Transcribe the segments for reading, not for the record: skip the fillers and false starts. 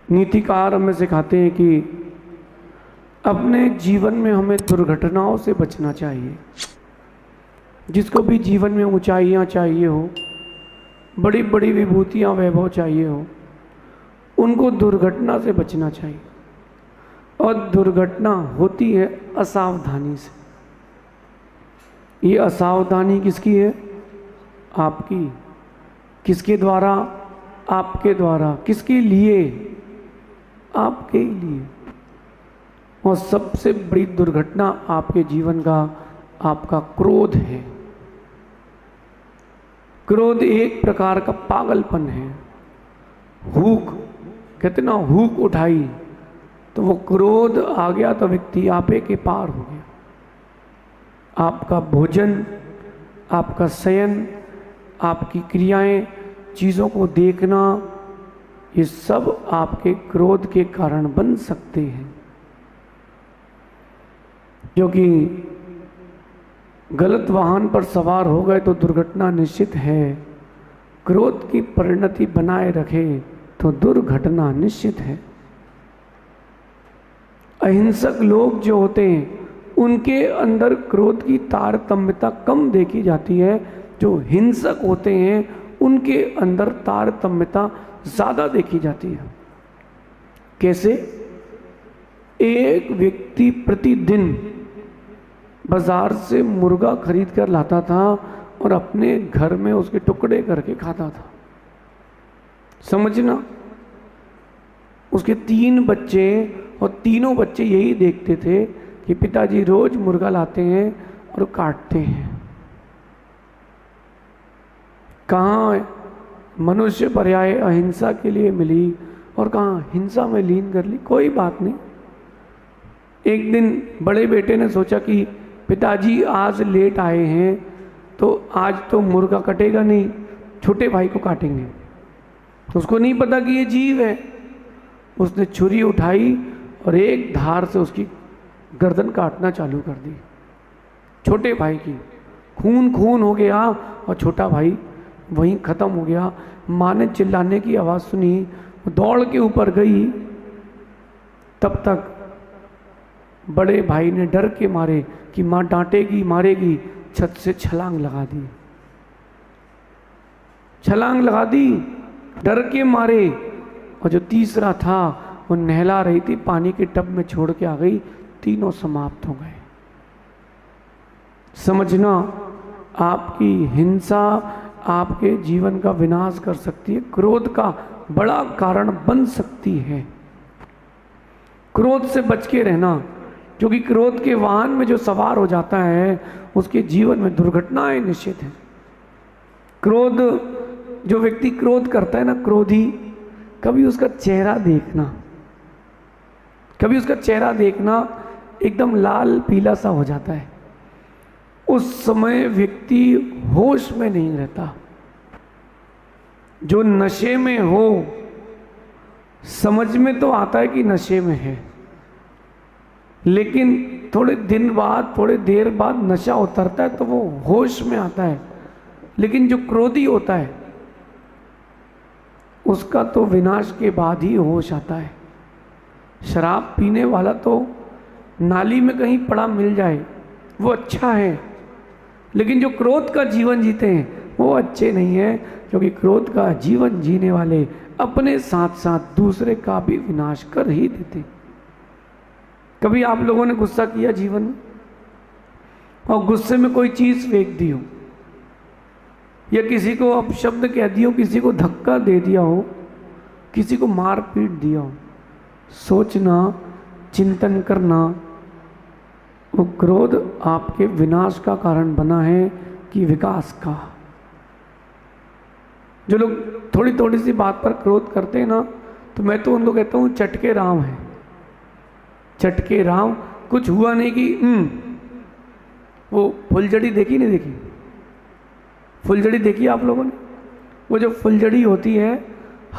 नीतिकार हमें सिखाते हैं कि अपने जीवन में हमें दुर्घटनाओं से बचना चाहिए। जिसको भी जीवन में ऊंचाइयां चाहिए हो, बड़ी बड़ी विभूतियां वैभव चाहिए हो, उनको दुर्घटना से बचना चाहिए। और दुर्घटना होती है असावधानी से। ये असावधानी किसकी है? आपकी। किसके द्वारा? आपके द्वारा। किसके लिए? आपके लिए। और सबसे बड़ी दुर्घटना आपके जीवन का आपका क्रोध है। क्रोध एक प्रकार का पागलपन है। हुक, कहते ना, हुक उठाई तो वो क्रोध आ गया तो व्यक्ति आपे के पार हो गया। आपका भोजन, आपका शयन, आपकी क्रियाएं, चीज़ों को देखना, ये सब आपके क्रोध के कारण बन सकते हैं। क्योंकि गलत वाहन पर सवार हो गए तो दुर्घटना निश्चित है। क्रोध की परिणति बनाए रखे तो दुर्घटना निश्चित है। अहिंसक लोग जो होते हैं उनके अंदर क्रोध की तारतम्यता कम देखी जाती है। जो हिंसक होते हैं उनके अंदर तारतम्यता ज़्यादा देखी जाती है। कैसे? एक व्यक्ति प्रतिदिन बाजार से मुर्गा खरीद कर लाता था और अपने घर में उसके टुकड़े करके खाता था। समझना, उसके 3 बच्चे और तीनों बच्चे यही देखते थे कि पिताजी रोज मुर्गा लाते हैं और काटते हैं। कहाँ मनुष्य पर्याय अहिंसा के लिए मिली और कहाँ हिंसा में लीन कर ली। कोई बात नहीं। एक दिन बड़े बेटे ने सोचा कि पिताजी आज लेट आए हैं तो आज तो मुर्गा कटेगा नहीं, छोटे भाई को काटेंगे। तो उसको नहीं पता कि ये जीव है। उसने छुरी उठाई और एक धार से उसकी गर्दन काटना चालू कर दी, छोटे भाई की। खून खून हो गया और छोटा भाई वहीं ख़त्म हो गया। माँ ने चिल्लाने की आवाज़ सुनी, दौड़ के ऊपर गई। तब तक बड़े भाई ने डर के मारे कि माँ डांटेगी मारेगी, छत से छलांग लगा दी। छलांग लगा दी डर के मारे। और जो तीसरा था वो नहला रही थी, पानी के टब में छोड़ के आ गई। तीनों समाप्त हो गए। समझना, आपकी हिंसा आपके जीवन का विनाश कर सकती है, क्रोध का बड़ा कारण बन सकती है। क्रोध से बच के रहना, क्योंकि क्रोध के वाहन में जो सवार हो जाता है उसके जीवन में दुर्घटनाएं निश्चित हैं। क्रोध, जो व्यक्ति क्रोध करता है ना, क्रोधी, कभी उसका चेहरा देखना, कभी उसका चेहरा देखना एकदम लाल पीला सा हो जाता है। उस समय व्यक्ति होश में नहीं रहता। जो नशे में हो, समझ में तो आता है कि नशे में है, लेकिन थोड़े दिन बाद, थोड़े देर बाद नशा उतरता है तो वो होश में आता है। लेकिन जो क्रोधी होता है उसका तो विनाश के बाद ही होश आता है। शराब पीने वाला तो नाली में कहीं पड़ा मिल जाए वो अच्छा है, लेकिन जो क्रोध का जीवन जीते हैं वो अच्छे नहीं है। क्योंकि क्रोध का जीवन जीने वाले अपने साथ साथ दूसरे का भी विनाश कर ही देते। कभी आप लोगों ने गुस्सा किया जीवन में और गुस्से में कोई चीज़ फेंक दी हो, या किसी को अपशब्द कह दिया हो, किसी को धक्का दे दिया हो, किसी को मार पीट दिया हो? सोचना, चिंतन करना, वो क्रोध आपके विनाश का कारण बना है कि विकास का। जो लोग थोड़ी थोड़ी सी बात पर क्रोध करते हैं ना, तो मैं तो उनको कहता हूँ चटके राम है। चटके राम, कुछ हुआ नहीं कि वो फुलझड़ी देखी नहीं देखी? फुलझड़ी देखी आप लोगों ने? वो जो फुलझड़ी होती है,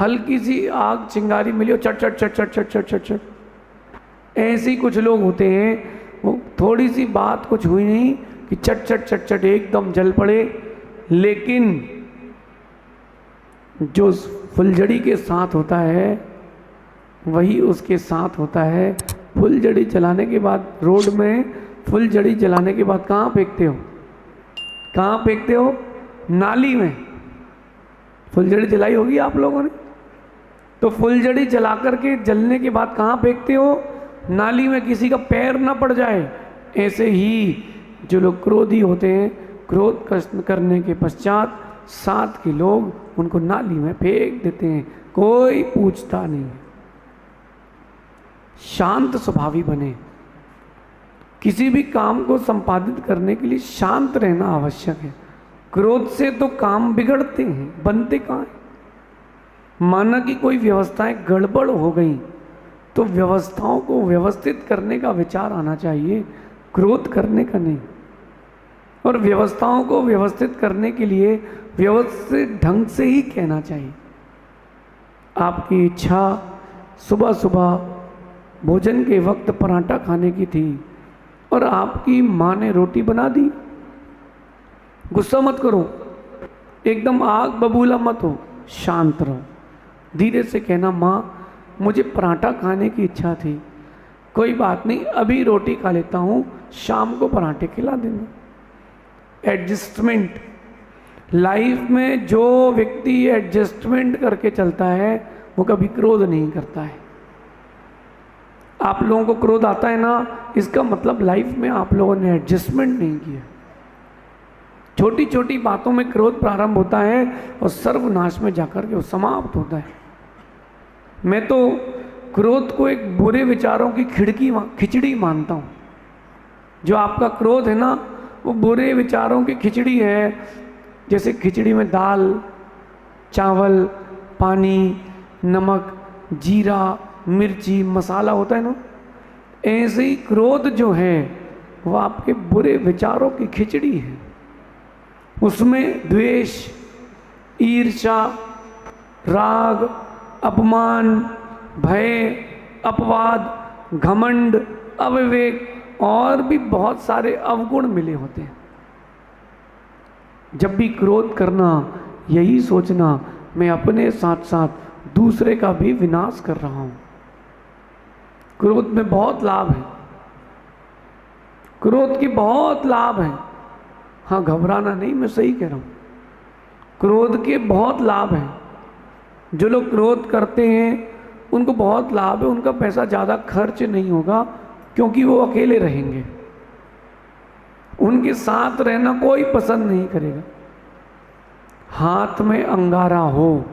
हल्की सी आग चिंगारी मिली हो, चट चट चट चट चट चट चट चट। ऐसे ही कुछ लोग होते हैं, वो थोड़ी सी बात कुछ हुई नहीं कि चट चट चट चट एकदम जल पड़े। लेकिन जो फुलझड़ी के साथ होता है वही उसके साथ होता है। फुलझड़ी जलाने के बाद, रोड में फुलझड़ी जलाने के बाद कहाँ फेंकते हो? कहाँ फेंकते हो? नाली में। फुलझड़ी जलाई होगी आप लोगों ने, तो फुलझड़ी जला करके जलने के बाद कहाँ फेंकते हो? नाली में, किसी का पैर ना पड़ जाए। ऐसे ही जो लोग क्रोधी होते हैं, क्रोध करने के पश्चात साथ के लोग उनको नाली में फेंक देते हैं, कोई पूछता नहीं। शांत स्वभावी बने। किसी भी काम को संपादित करने के लिए शांत रहना आवश्यक है। क्रोध से तो काम बिगड़ते हैं, बनते कहाँ हैं? माना कि कोई व्यवस्थाएं गड़बड़ हो गई तो व्यवस्थाओं को व्यवस्थित करने का विचार आना चाहिए, क्रोध करने का नहीं। और व्यवस्थाओं को व्यवस्थित करने के लिए व्यवस्थित ढंग से ही कहना चाहिए। आपकी इच्छा सुबह सुबह भोजन के वक्त पराठा खाने की थी और आपकी माँ ने रोटी बना दी। गुस्सा मत करो, एकदम आग बबूला मत हो, शांत रहो। धीरे से कहना, माँ मुझे पराठा खाने की इच्छा थी, कोई बात नहीं, अभी रोटी खा लेता हूँ, शाम को पराठे खिला देना। एडजस्टमेंट। लाइफ में जो व्यक्ति एडजस्टमेंट करके चलता है वो कभी क्रोध नहीं करता है। आप लोगों को क्रोध आता है ना, इसका मतलब लाइफ में आप लोगों ने एडजस्टमेंट नहीं किया। छोटी छोटी बातों में क्रोध प्रारंभ होता है और सर्वनाश में जाकर के वो समाप्त होता है। मैं तो क्रोध को एक बुरे विचारों की खिचड़ी मानता हूँ। जो आपका क्रोध है ना, वो बुरे विचारों की खिचड़ी है। जैसे खिचड़ी में दाल, चावल, पानी, नमक, जीरा, मिर्ची, मसाला होता है ना, ऐसे ही क्रोध जो है वो आपके बुरे विचारों की खिचड़ी है। उसमें द्वेष, ईर्ष्या, राग, अपमान, भय, अपवाद, घमंड, अविवेक और भी बहुत सारे अवगुण मिले होते हैं। जब भी क्रोध करना, यही सोचना मैं अपने साथ साथ दूसरे का भी विनाश कर रहा हूं। क्रोध में बहुत लाभ है, क्रोध की बहुत लाभ है। हाँ, घबराना नहीं, मैं सही कह रहा हूं। क्रोध के बहुत लाभ हैं। जो लोग क्रोध करते हैं उनको बहुत लाभ है, उनका पैसा ज़्यादा खर्च नहीं होगा क्योंकि वो अकेले रहेंगे। उनके साथ रहना कोई पसंद नहीं करेगा। हाथ में अंगारा हो,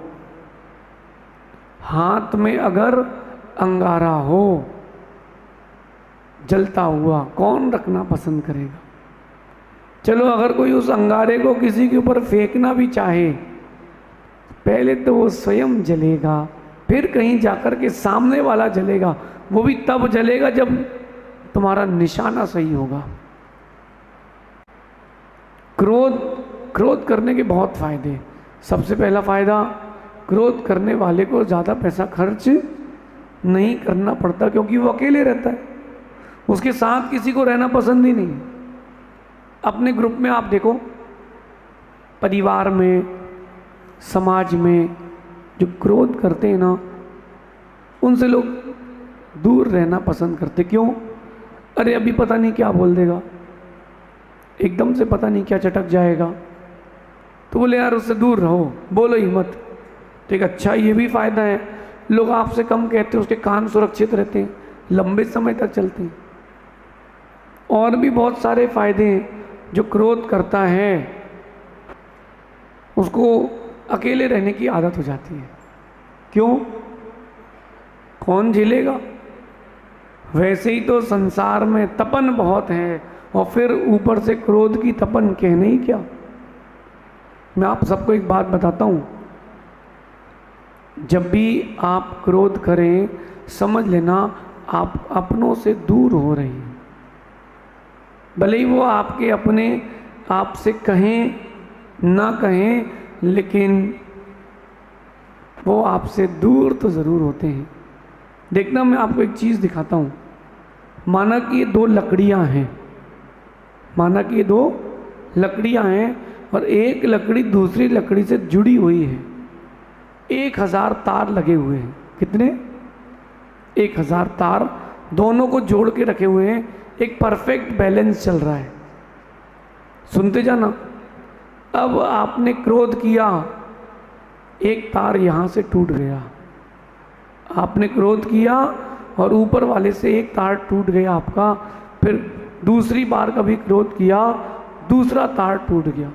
हाथ में अगर अंगारा हो जलता हुआ, कौन रखना पसंद करेगा? चलो, अगर कोई उस अंगारे को किसी के ऊपर फेंकना भी चाहे, पहले तो वो स्वयं जलेगा, फिर कहीं जाकर के सामने वाला जलेगा। वो भी तब जलेगा जब तुम्हारा निशाना सही होगा। क्रोध करने के बहुत फायदे। सबसे पहला फायदा, क्रोध करने वाले को ज़्यादा पैसा खर्च नहीं करना पड़ता क्योंकि वो अकेले रहता है, उसके साथ किसी को रहना पसंद ही नहीं। अपने ग्रुप में आप देखो, परिवार में, समाज में जो क्रोध करते हैं ना, उनसे लोग दूर रहना पसंद करते। क्यों? अरे अभी पता नहीं क्या बोल देगा, एकदम से पता नहीं क्या चटक जाएगा, तो बोले यार उससे दूर रहो, बोलो ही मत। तो एक अच्छा ये भी फायदा है, लोग आपसे कम कहते हैं, उसके कान सुरक्षित रहते हैं, लंबे समय तक चलते हैं। और भी बहुत सारे फायदे हैं। जो क्रोध करता है उसको अकेले रहने की आदत हो जाती है। क्यों? कौन झेलेगा? वैसे ही तो संसार में तपन बहुत है और फिर ऊपर से क्रोध की तपन कहने ही क्या। मैं आप सबको एक बात बताता हूँ, जब भी आप क्रोध करें समझ लेना आप अपनों से दूर हो रहे हैं। भले ही वो आपके अपने आपसे कहें ना कहें, लेकिन वो आपसे दूर तो ज़रूर होते हैं। देखना, मैं आपको एक चीज़ दिखाता हूँ। माना कि ये दो लकड़ियाँ हैं, माना कि ये दो लकड़ियाँ हैं और एक लकड़ी दूसरी लकड़ी से जुड़ी हुई है। 1000 तार लगे हुए हैं। कितने? 1000 तार दोनों को जोड़ के रखे हुए हैं, एक परफेक्ट बैलेंस चल रहा है। सुनते जाना। अब आपने क्रोध किया, एक तार यहां से टूट गया। आपने क्रोध किया और ऊपर वाले से एक तार टूट गया आपका। फिर दूसरी बार कभी क्रोध किया, दूसरा तार टूट गया।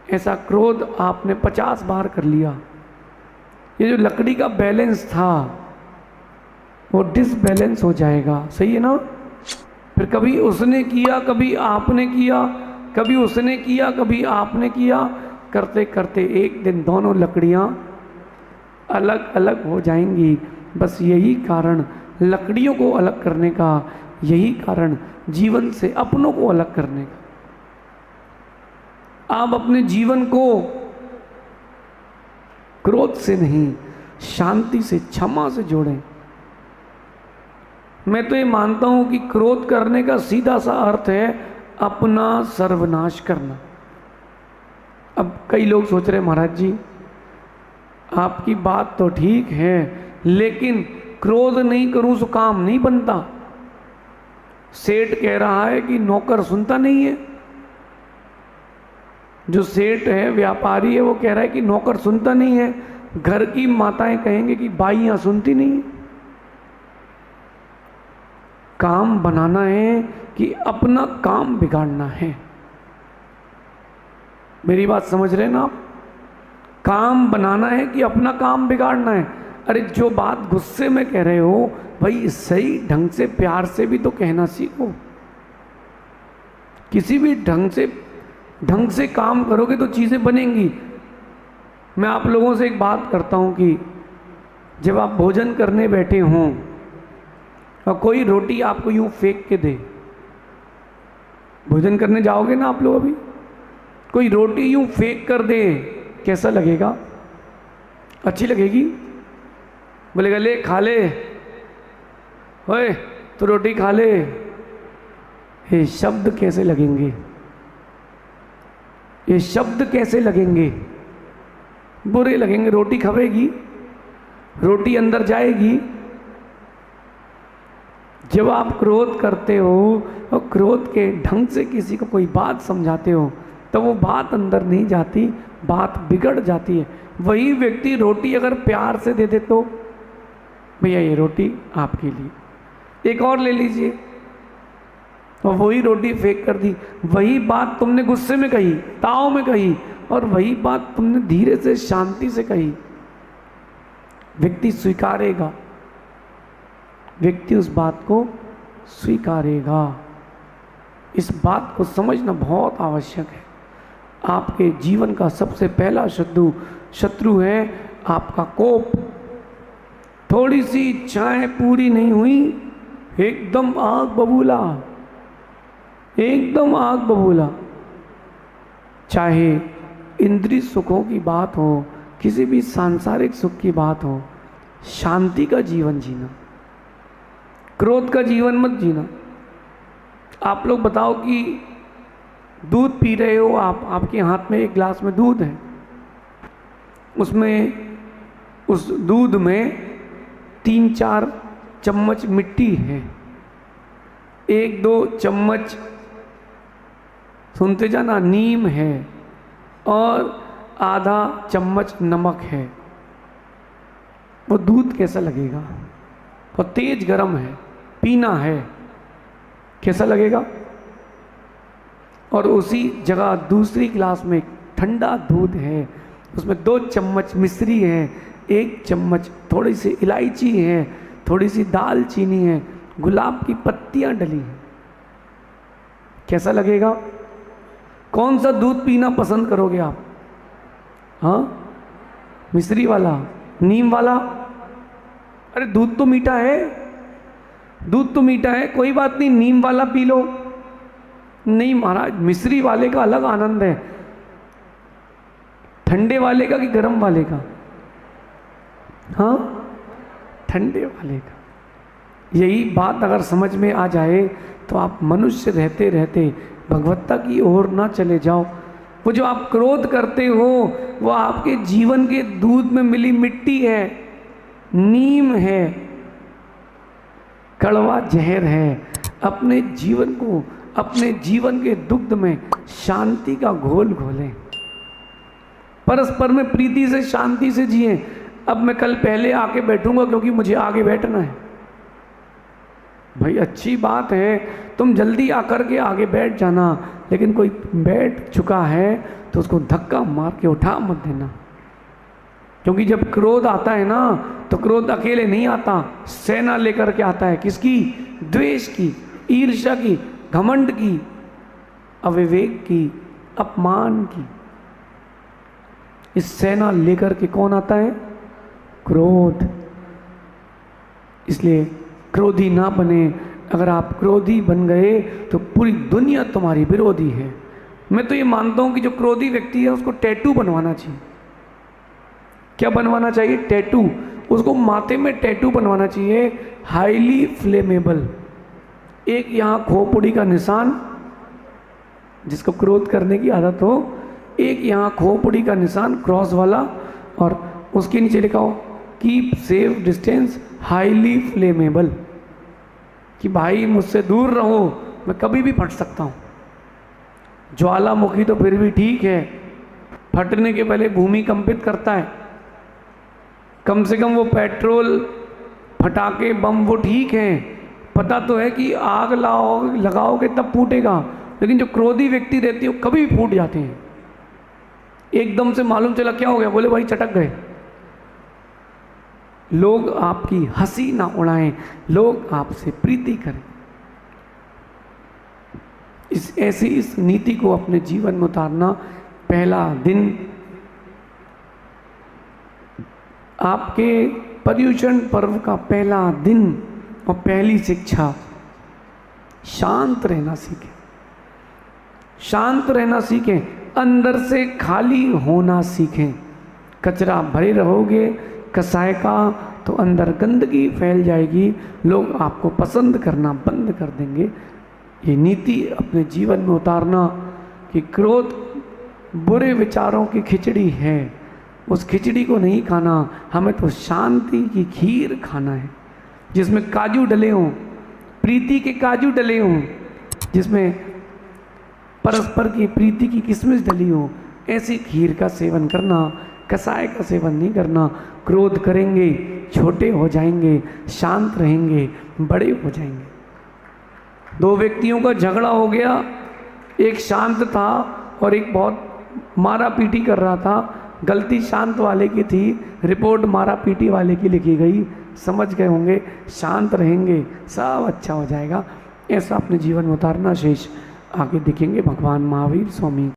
ऐसा क्रोध आपने 50 बार कर लिया। ये जो लकड़ी का बैलेंस था वो डिसबैलेंस हो जाएगा। सही है ना? फिर कभी उसने किया, कभी आपने किया, कभी उसने किया, कभी आपने किया, करते करते एक दिन दोनों लकड़ियां अलग अलग हो जाएंगी। बस यही कारण लकड़ियों को अलग करने का, यही कारण जीवन से अपनों को अलग करने का। आप अपने जीवन को क्रोध से नहीं, शांति से, क्षमा से जोड़ें। मैं तो ये मानता हूं कि क्रोध करने का सीधा सा अर्थ है अपना सर्वनाश करना। अब कई लोग सोच रहे महाराज जी आपकी बात तो ठीक है, लेकिन क्रोध नहीं करूं तो काम नहीं बनता। सेठ कह रहा है कि नौकर सुनता नहीं है। जो सेठ है, व्यापारी है, वो कह रहा है कि नौकर सुनता नहीं है। घर की माताएं कहेंगे कि बाइयां सुनती नहीं है। काम बनाना है कि अपना काम बिगाड़ना है? मेरी बात समझ रहे हैं ना आप? काम बनाना है कि अपना काम बिगाड़ना है? अरे जो बात गुस्से में कह रहे हो भाई, सही ढंग से प्यार से भी तो कहना सीखो। किसी भी ढंग से काम करोगे तो चीज़ें बनेंगी। मैं आप लोगों से एक बात करता हूं कि जब आप भोजन करने बैठे हों और कोई रोटी आपको यूं फेंक के दे, भोजन करने जाओगे ना आप लोग, अभी कोई रोटी यूं फेंक कर दे, कैसा लगेगा? अच्छी लगेगी? बोलेगा ले खा ले, ओए तो रोटी खा ले। ये शब्द कैसे लगेंगे? ये शब्द कैसे लगेंगे? बुरे लगेंगे। रोटी खवेगी, रोटी अंदर जाएगी। जब आप क्रोध करते हो और क्रोध के ढंग से किसी को कोई बात समझाते हो तो वो बात अंदर नहीं जाती, बात बिगड़ जाती है। वही व्यक्ति रोटी अगर प्यार से दे दे तो भैया ये रोटी आपके लिए, एक और ले लीजिए, और वही रोटी फेंक कर दी। वही बात तुमने गुस्से में कही, ताव में कही, और वही बात तुमने धीरे से, शांति से कही। व्यक्ति स्वीकारेगा, व्यक्ति उस बात को स्वीकारेगा। इस बात को समझना बहुत आवश्यक है। आपके जीवन का सबसे पहला शत्रु है आपका कोप। थोड़ी सी इच्छाएं पूरी नहीं हुई, एकदम आग बबूला, एकदम आग बबूला। चाहे इंद्रिय सुखों की बात हो, किसी भी सांसारिक सुख की बात हो, शांति का जीवन जीना, क्रोध का जीवन मत जीना। आप लोग बताओ कि दूध पी रहे हो आप, आपके हाथ में एक गिलास में दूध है, उसमें उस दूध में 3-4 चम्मच मिट्टी है, 1-2 चम्मच, सुनते जाना, नीम है, और आधा चम्मच नमक है। वो दूध कैसा लगेगा? वो तेज गरम है, पीना है, कैसा लगेगा? और उसी जगह दूसरी गिलास में ठंडा दूध है, उसमें 2 चम्मच मिश्री है, 1 चम्मच थोड़ी सी इलायची है, थोड़ी सी दालचीनी है, गुलाब की पत्तियां डली हैं। कैसा लगेगा? कौन सा दूध पीना पसंद करोगे आप? हाँ, मिश्री वाला, नीम वाला? अरे दूध तो मीठा है, दूध तो मीठा है, कोई बात नहीं, नीम वाला पी लो। नहीं महाराज, मिश्री वाले का अलग आनंद है। ठंडे वाले का कि गर्म वाले का? हाँ, ठंडे वाले का। यही बात अगर समझ में आ जाए तो आप मनुष्य रहते रहते भगवत्ता की ओर ना चले जाओ। वो जो आप क्रोध करते हो वो आपके जीवन के दूध में मिली मिट्टी है, नीम है, कड़वा जहर है। अपने जीवन को, अपने जीवन के दुग्ध में शांति का घोल घोलें, परस्पर में प्रीति से, शांति से जिए। अब मैं कल पहले आके बैठूंगा क्योंकि मुझे आगे बैठना है। भाई अच्छी बात है, तुम जल्दी आकर के आगे बैठ जाना, लेकिन कोई बैठ चुका है तो उसको धक्का मार के उठा मत देना। क्योंकि जब क्रोध आता है ना, तो क्रोध अकेले नहीं आता, सेना लेकर के आता है। किसकी? द्वेष की, ईर्ष्या की, घमंड की, अविवेक की, अपमान की। इस सेना लेकर के कौन आता है? क्रोध। इसलिए क्रोधी ना बने। अगर आप क्रोधी बन गए तो पूरी दुनिया तुम्हारी विरोधी है। मैं तो ये मानता हूं कि जो क्रोधी व्यक्ति है उसको टैटू बनवाना चाहिए। क्या बनवाना चाहिए? टैटू। उसको माथे में टैटू बनवाना चाहिए, हाईली फ्लेमेबल। एक यहाँ खोपड़ी का निशान, जिसको क्रोध करने की आदत हो, एक यहाँ खोपड़ी का निशान क्रॉस वाला, और उसके नीचे लिखा हो keep safe distance highly flammable, कि भाई मुझसे दूर रहो, मैं कभी भी फट सकता हूँ। ज्वालामुखी तो फिर भी ठीक है, फटने के पहले भूमि कंपित करता है। कम से कम वो पेट्रोल, फटाके, बम वो ठीक है, पता तो है कि आग लगाओगे तब फूटेगा। लेकिन जो क्रोधी व्यक्ति रहते हैं वो कभी भी फूट जाते हैं। एकदम से मालूम चला क्या हो गया, बोले भाई चटक गए। लोग आपकी हंसी ना उड़ाएं, लोग आपसे प्रीति करें। इस नीति को अपने जीवन में उतारना। पहला दिन आपके पर्युषण पर्व का पहला दिन और पहली शिक्षा, शांत रहना सीखें। शांत रहना सीखें, अंदर से खाली होना सीखें। कचरा भरे रहोगे कसाय का तो अंदर गंदगी फैल जाएगी, लोग आपको पसंद करना बंद कर देंगे। ये नीति अपने जीवन में उतारना कि क्रोध बुरे विचारों की खिचड़ी है, उस खिचड़ी को नहीं खाना। हमें तो शांति की खीर खाना है, जिसमें काजू डले हों, प्रीति के काजू डले हों, जिसमें परस्पर की प्रीति की किशमिश डली हो। ऐसी खीर का सेवन करना, कसाय का सेवन नहीं करना। क्रोध करेंगे छोटे हो जाएंगे, शांत रहेंगे बड़े हो जाएंगे। दो व्यक्तियों का झगड़ा हो गया, एक शांत था और एक बहुत मारा पीटी कर रहा था। गलती शांत वाले की थी, रिपोर्ट मारा पीटी वाले की लिखी गई। समझ गए होंगे, शांत रहेंगे सब अच्छा हो जाएगा। ऐसा अपने जीवन में उतारना। शेष आगे दिखेंगे। भगवान महावीर स्वामी।